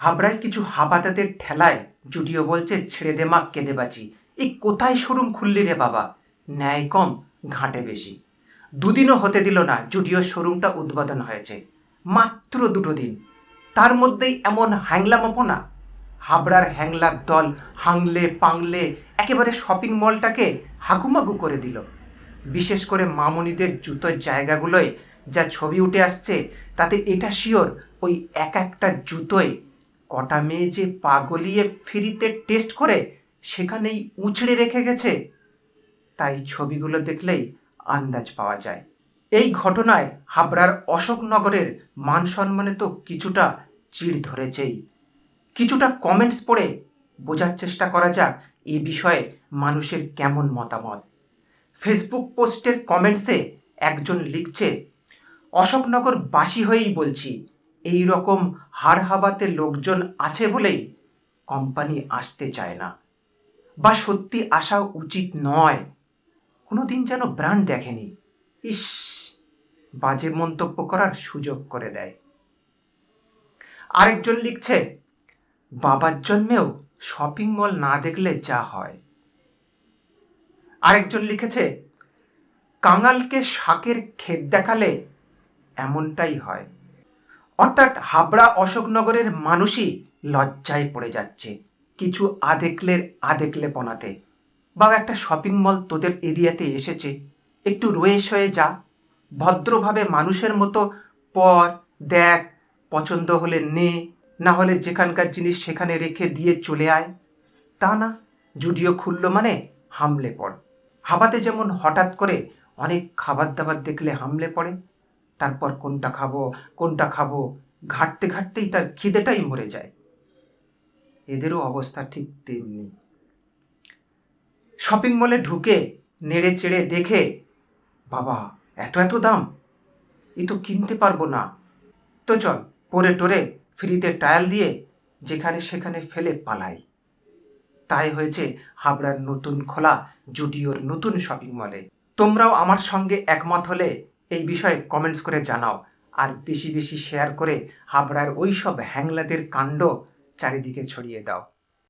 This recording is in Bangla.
হাবড়ায় কিছু হাবাতাদের ঠেলায় জুডিও বলছে ছেড়ে দে মা কেঁদে বাঁচি। এই কোথায় শোরুম খুললি রে বাবা, ন্যায় কম ঘাটে বেশি। দুদিনও হতে দিল না জুডিওর শোরুমটা উদ্বোধন হয়েছে, মাত্র 2 দিন, তার মধ্যেই এমন হ্যাংলামপনা। হাবড়ার হ্যাংলার দল হাংলে পাংলে একেবারে শপিং মলটাকে হাগুমাগু করে দিল। বিশেষ করে মামুনিদের জুতোর জায়গাগুলোয় যা ছবি উঠে আসছে তাতে এটা শিওর ওই একটা জুতোয় কটা মেয়ে যে পা গলিয়ে ফ্রিতে টেস্ট করে সেখানেই উঁচড়ে রেখে গেছে, তাই ছবিগুলো দেখলেই আন্দাজ পাওয়া যায়। এই ঘটনায় হাবড়ার অশোকনগরের মান সম্মানে তো কিছুটা চিড় ধরেছেই। কিছুটা কমেন্টস পড়ে বোঝার চেষ্টা করা যাক এ বিষয়ে মানুষের কেমন মতামত। ফেসবুক পোস্টের কমেন্টসে একজন লিখছে, অশোকনগর বাসী হয়েই বলছি, এই রকম হাড় হাবাতে লোকজন আছে বলেই কোম্পানি আসতে চায় না, বা সত্যি আসা উচিত নয়। কোনোদিন যেন ব্র্যান্ড দেখেনি। ইস, বাজে মন্তব্য করার সুযোগ করে দেয়। আরেকজন লিখছে, বাবার জন্মেও শপিং মল না দেখলে যা হয়। আরেকজন লিখেছে, কাঙালকে শাকের ক্ষেত দেখালে এমনটাই হয়। অর্থাৎ হাবড়া অশোকনগরের মানুষই লজ্জায় পড়ে যাচ্ছে কিছু আদেকলে পনাতে। বা একটা শপিং মল তোদের এরিয়াতে এসেছে, একটু রয়ে সয়ে যা, ভদ্রভাবে মানুষের মতো পর, দেখ, পছন্দ হলে নে, না হলে যেখানকার জিনিস সেখানে রেখে দিয়ে চলে আয়। তা না, জুডিও খুললো মানে হামলে পড়। হাবাতে যেমন হঠাৎ করে অনেক খাবার দাবার দেখলে হামলে পড়ে, তারপর কোনটা খাবো ঘাঁটতে ঘাঁটতেই তার খিদেটাই মরে যায়। এদেরও অবস্থা ঠিক তেমনি। শপিং মলে ঢুকে নেড়ে চেড়ে দেখে, বাবা এত দাম, এ তো কিনতে পারবো না, তো চল পরে টোরে ফ্রিতে ট্রায়াল দিয়ে যেখানে সেখানে ফেলে পালাই। তাই হয়েছে হাবড়ার নতুন খোলা জুডিওর নতুন শপিং মলে। তোমরাও আমার সঙ্গে একমত হলে এই বিষয়ে কমেন্টস করে জানাও, আর বেশি বেশি শেয়ার করে হাবড়ার ওই সব হ্যাংলাদের কাণ্ড চারিদিকে ছড়িয়ে দাও।